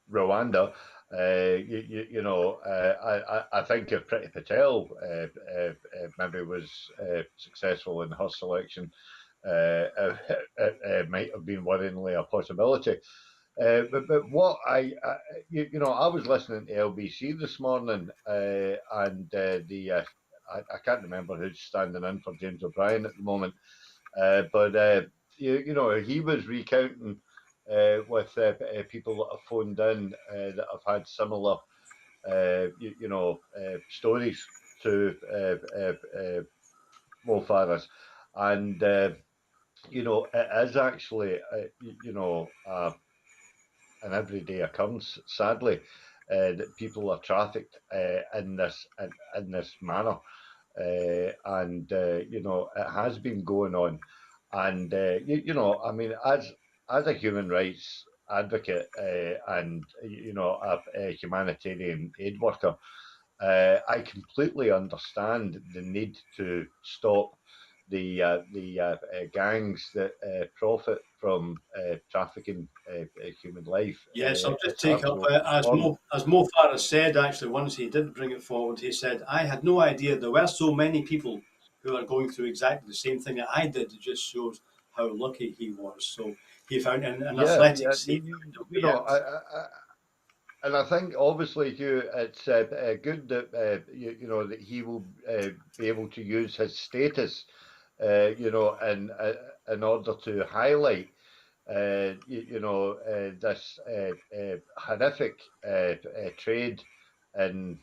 Rwanda. I think if Priti Patel maybe was successful in her selection, it might have been worryingly a possibility. But what I was listening to LBC this morning, and I can't remember who's standing in for James O'Brien at the moment, but he was recounting with people that have phoned in that have had similar, stories to Mo Farah's, and it is actually, an everyday occurrence, sadly, that people are trafficked in this manner, and it has been going on, and I mean, as a human rights advocate, and a humanitarian aid worker, I completely understand the need to stop the gangs that profit from trafficking human life. Yes, I'll just It's take up absolutely wrong. As Mo Farah said. Actually, once he did bring it forward, he said, "I had no idea there were so many people who are going through exactly the same thing that I did." It just shows how lucky he was. So he found in Yeah, yeah. athletics, he found a way I, out. I, and I think obviously, Hugh, it's good that that he will be able to use his status, in order to highlight this horrific trade in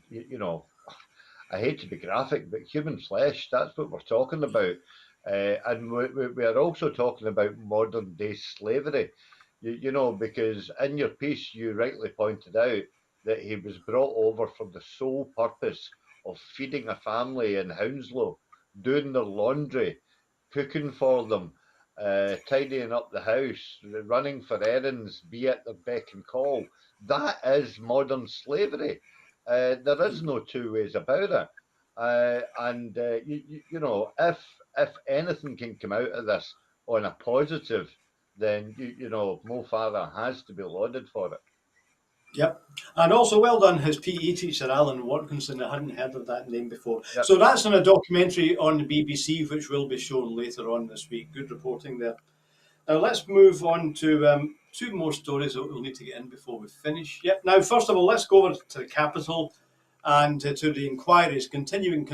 I hate to be graphic, but human flesh, that's what we're talking about. And we are also talking about modern day slavery, because in your piece, you rightly pointed out that he was brought over for the sole purpose of feeding a family in Hounslow, doing their laundry, cooking for them, tidying up the house, running for errands, be at their beck and call. That is modern slavery. There is no two ways about it. And if anything can come out of this on a positive, then Mo Farah has to be lauded for it. Yep. And also, well done, his PE teacher, Alan Watkinson. I hadn't heard of that name before. Yep. So that's in a documentary on the BBC, which will be shown later on this week. Good reporting there. Now, let's move on to two more stories that we'll need to get in before we finish. Yep. Now, first of all, let's go over to the Capitol and to the inquiries, continuing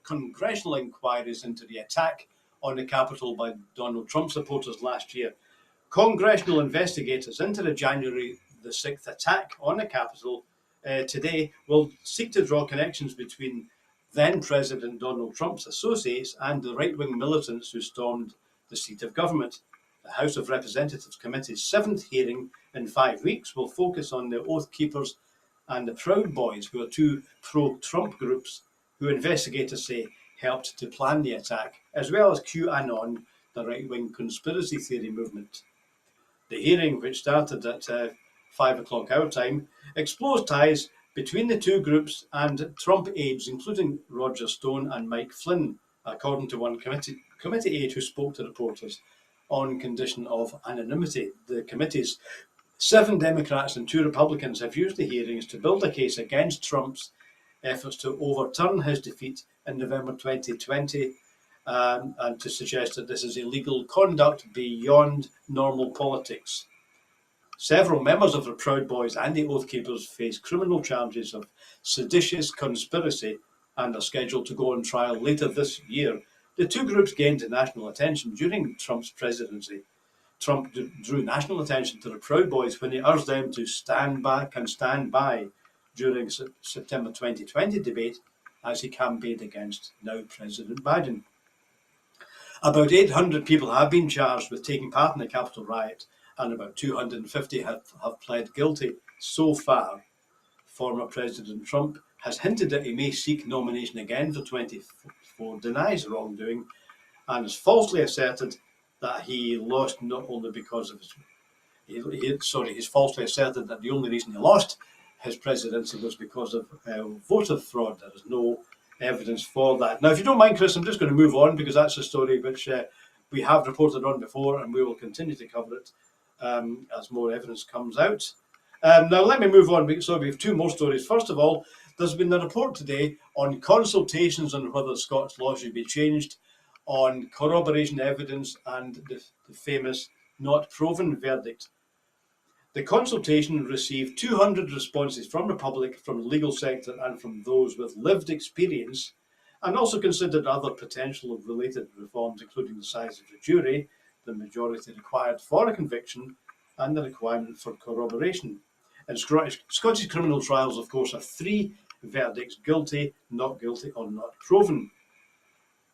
congressional inquiries into the attack on the Capitol by Donald Trump supporters last year. Congressional investigators into the January the 6th attack on the Capitol today will seek to draw connections between then President Donald Trump's associates and the right-wing militants who stormed the seat of government. The House of Representatives Committee's seventh hearing in 5 weeks will focus on the Oath Keepers and the Proud Boys, who are two pro-Trump groups who investigators say helped to plan the attack, as well as QAnon, the right-wing conspiracy theory movement. The hearing, which started at 5 o'clock our time, explores ties between the two groups and Trump aides, including Roger Stone and Mike Flynn, according to one committee aide who spoke to reporters on condition of anonymity. The committee's 7 Democrats and 2 Republicans have used the hearings to build a case against Trump's efforts to overturn his defeat in November 2020 and to suggest that this is illegal conduct beyond normal politics. Several members of the Proud Boys and the Oath Keepers face criminal charges of seditious conspiracy and are scheduled to go on trial later this year. The two groups gained national attention during Trump's presidency. Trump drew national attention to the Proud Boys when he urged them to stand back and stand by during September 2020 debate as he campaigned against now President Biden. About 800 people have been charged with taking part in the Capitol riot, and about 250 have pled guilty so far. Former President Trump has hinted that he may seek nomination again for 24, denies wrongdoing, and has falsely asserted that he lost not only because of his. He's falsely asserted that the only reason he lost his presidency was because of voter fraud. There is no evidence for that. Now, if you don't mind, Chris, I'm just going to move on because that's a story which we have reported on before, and we will continue to cover it as more evidence comes out. Now, let me move on. So we have two more stories. First of all, there's been a report today on consultations on whether Scots law should be changed on corroboration evidence and the famous not proven verdict. The consultation received 200 responses from the public, from the legal sector, and from those with lived experience, and also considered other potential related reforms, including the size of the jury, the majority required for a conviction, and the requirement for corroboration. In Scottish criminal trials, of course, are 3 verdicts: guilty, not proven.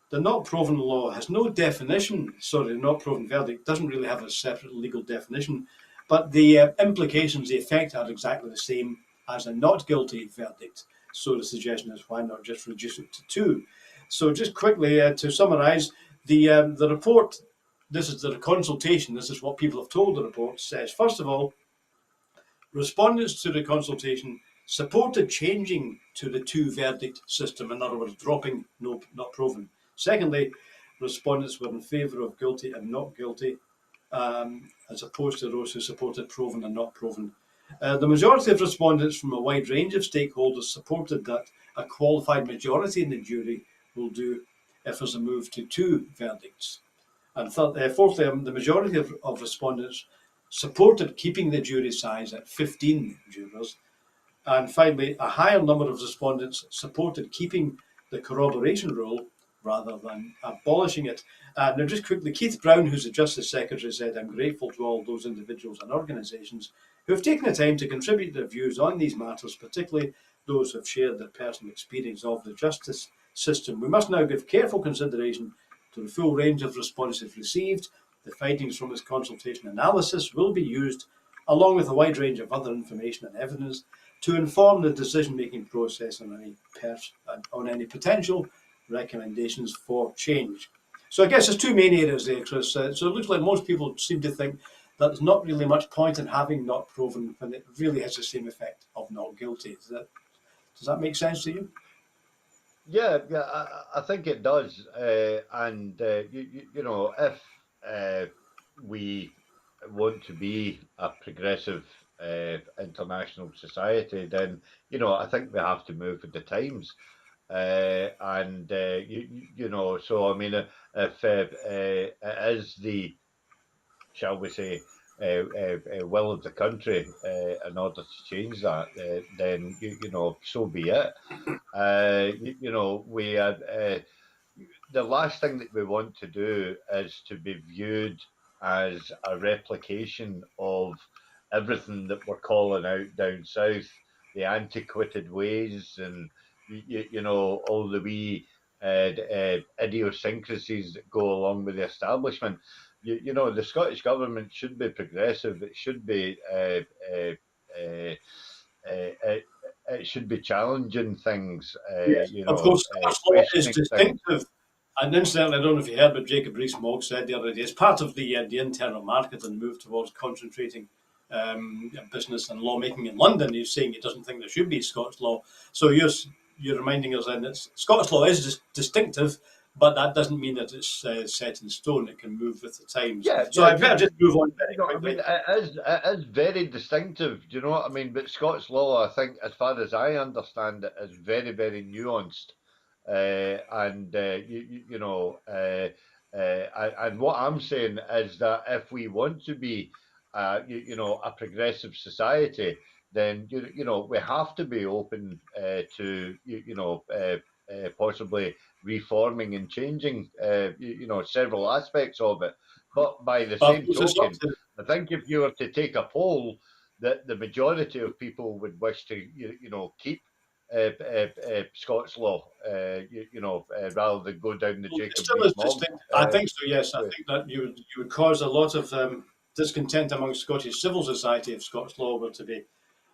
The not proven law has no definition. The not proven verdict doesn't really have a separate legal definition, but the implications, the effect are exactly the same as a not guilty verdict. So the suggestion is, why not just reduce it to 2? So just quickly to summarise, the report, this is the consultation, this is what people have told the report, says, first of all, respondents to the consultation supported changing to the 2 verdict system, in other words, dropping no, not proven. Secondly, respondents were in favour of guilty and not guilty, as opposed to those who supported proven and not proven. The majority of respondents from a wide range of stakeholders supported that a qualified majority in the jury will do if there's a move to 2 verdicts. And fourthly, the majority of respondents supported keeping the jury size at 15 jurors. And finally, a higher number of respondents supported keeping the corroboration rule rather than abolishing it. Now, just quickly, Keith Brown, who's the Justice Secretary, said, "I'm grateful to all those individuals and organisations who have taken the time to contribute their views on these matters, particularly those who have shared their personal experience of the justice system. We must now give careful consideration to the full range of responses received. The findings from this consultation analysis will be used, along with a wide range of other information and evidence, to inform the decision-making process on any potential recommendations for change." So I guess there's 2 main areas there, Chris. So it looks like most people seem to think that there's not really much point in having not proven when it really has the same effect of not guilty. Does that make sense to you? Yeah, I think it does. And if we want to be a progressive international society, then I think we have to move with the times. And so I mean, if it is the, shall we say, will of the country in order to change that, then so be it. We the last thing that we want to do is to be viewed as a replication of everything that we're calling out down south, the antiquated ways, and all the wee idiosyncrasies that go along with the establishment. The Scottish government should be progressive. It should be it should be challenging things, Yes, of course, Scottish law is questioning things. distinctive. And incidentally, I don't know if you heard what Jacob Rees-Mogg said the other day. It's part of the internal market and move towards concentrating business and lawmaking in London. He's saying he doesn't think there should be Scottish law. So you're reminding us then that Scottish law is distinctive, but that doesn't mean that it's set in stone. It can move with the times. Yeah, So yeah, I better just move on very I mean, quickly. it is very distinctive. Do you know what I mean? But Scots law, I think, as far as I understand it, is very, very nuanced. And and what I'm saying is that if we want to be, a progressive society, then we have to be open to possibly reforming and changing several aspects of it. But by the But of same course, it's up token, to I think if you were to take a poll, that the majority of people would wish to keep Scots law, rather than go down the well, it Jacob still is Rees-Mogg distinct. I think so. Yes, I way. think that you would cause a lot of discontent among Scottish civil society if Scots law were to be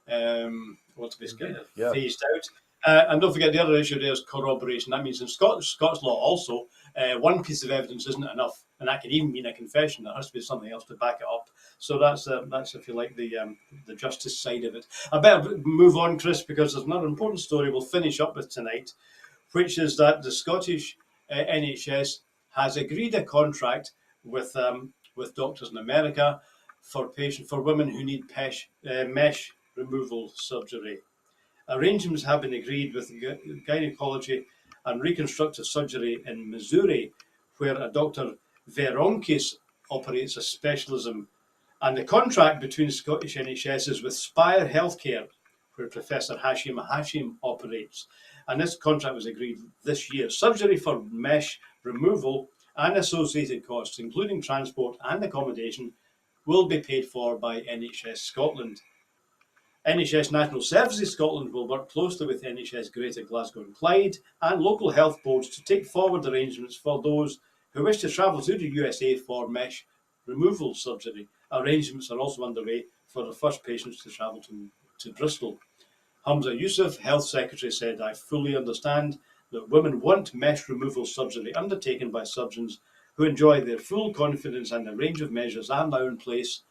Indeed, yeah. phased out. And don't forget the other issue there is corroboration. That means in Scots law also, one piece of evidence isn't enough, and that can even mean a confession. There has to be something else to back it up. So that's if you like the justice side of it. I better move on, Chris, because there's another important story we'll finish up with tonight, which is that the Scottish NHS has agreed a contract with doctors in America for women who need mesh removal surgery. Arrangements have been agreed with gynecology and reconstructive surgery in Missouri, where a Dr. Veronkis operates a specialism, and the contract between Scottish NHS is with Spire Healthcare, where Professor Hashim operates. And this contract was agreed this year. Surgery for mesh removal and associated costs, including transport and accommodation, will be paid for by NHS Scotland. NHS National Services Scotland will work closely with NHS Greater Glasgow and Clyde and local health boards to take forward arrangements for those who wish to travel to the USA for mesh removal surgery. Arrangements are also underway for the first patients to travel to Bristol. Hamza Yusuf, Health Secretary, said, "I fully understand that women want mesh removal surgery undertaken by surgeons who enjoy their full confidence, and a range of measures are now in place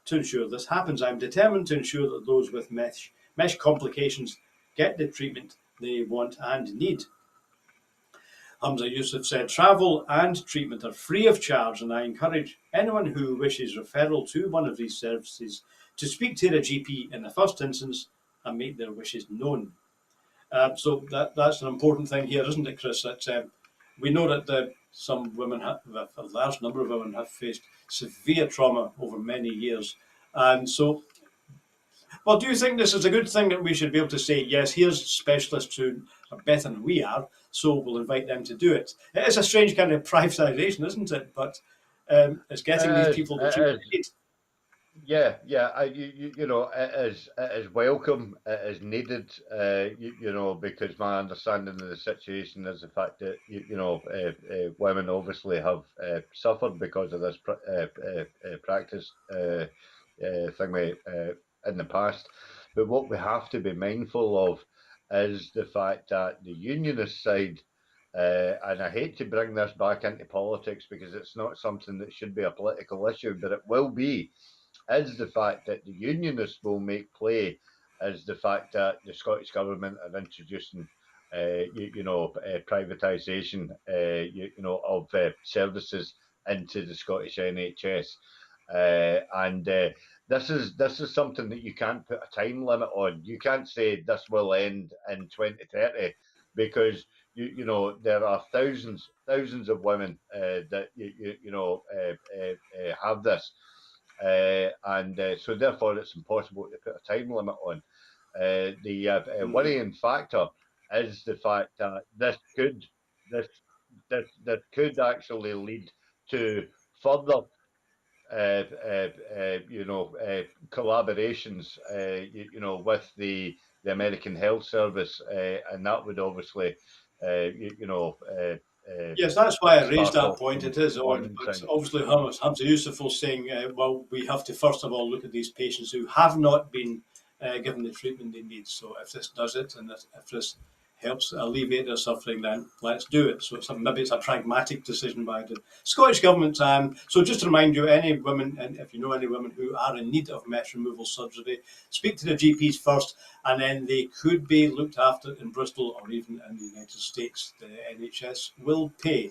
to ensure this happens. I'm determined to ensure that those with mesh complications get the treatment they want and need." Hamza Yusuf said, "Travel and treatment are free of charge, and I encourage anyone who wishes referral to one of these services to speak to their GP in the first instance and make their wishes known." So that's an important thing here, isn't it, Chris? That we know that some women, a large number of women, have faced severe trauma over many years, and so. Well, do you think this is a good thing that we should be able to say, yes, here's specialists who are better than we are, so we'll invite them to do it? It is a strange kind of privatisation, isn't it? But it's getting these It is, people the it treatment is. they need. Yeah, yeah. It is welcome. It is needed. Because my understanding of the situation is the fact that women obviously have suffered because of this practice thing in the past. But what we have to be mindful of is the fact that the unionist side, and I hate to bring this back into politics because it's not something that should be a political issue, but it will be, is the fact that the unionists will make play, is the fact that the Scottish Government are introducing privatisation of services into the Scottish NHS. And this is something that you can't put a time limit on. You can't say this will end in 2030, because there are thousands of women that have this, and so therefore it's impossible to put a time limit on. The worrying factor is the fact that this this could actually lead to further collaborations, with the American Health Service, and that would obviously, Yes, that's why I raised start that off point. some It is odd, warning but signs. obviously Hamza Yusuf was saying, well, we have to first of all look at these patients who have not been given the treatment they need. So if this does it, and if this helps alleviate their suffering, then let's do it. So maybe it's a pragmatic decision by the Scottish Government. So just to remind you, any women, and if you know any women who are in need of mesh removal surgery, speak to their GPs first, and then they could be looked after in Bristol or even in the United States. The NHS will pay.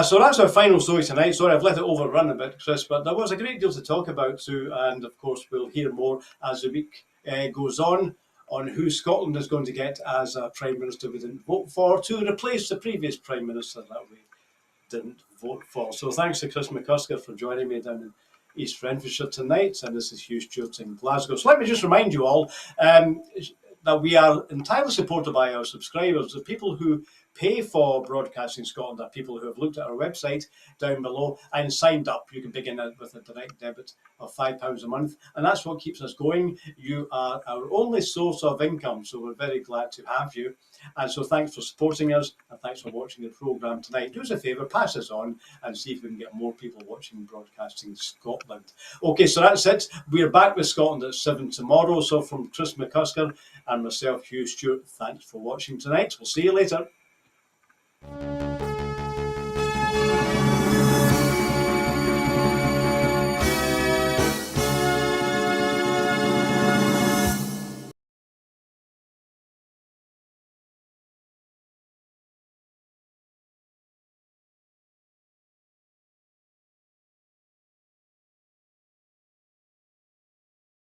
So that's our final story tonight. Sorry, I've let it overrun a bit, Chris, but there was a great deal to talk about too, and of course we'll hear more as the week goes on who Scotland is going to get as a Prime Minister we didn't vote for to replace the previous Prime Minister that we didn't vote for. So thanks to Chris McCusker for joining me down in East Renfrewshire tonight, and this is Hugh Stewart in Glasgow. So let me just remind you all that we are entirely supported by our subscribers. The people who pay for Broadcasting Scotland are people who have looked at our website down below and signed up. You can begin with a direct debit of £5 a month, and that's what keeps us going. You are our only source of income, so we're very glad to have you. And so thanks for supporting us, and thanks for watching the programme tonight. Do us a favour, pass this on and see if we can get more people watching Broadcasting Scotland. Okay, so that's it. We're back with Scotland at 7 tomorrow. So from Chris McCusker and myself, Hugh Stewart, thanks for watching tonight. We'll see you later.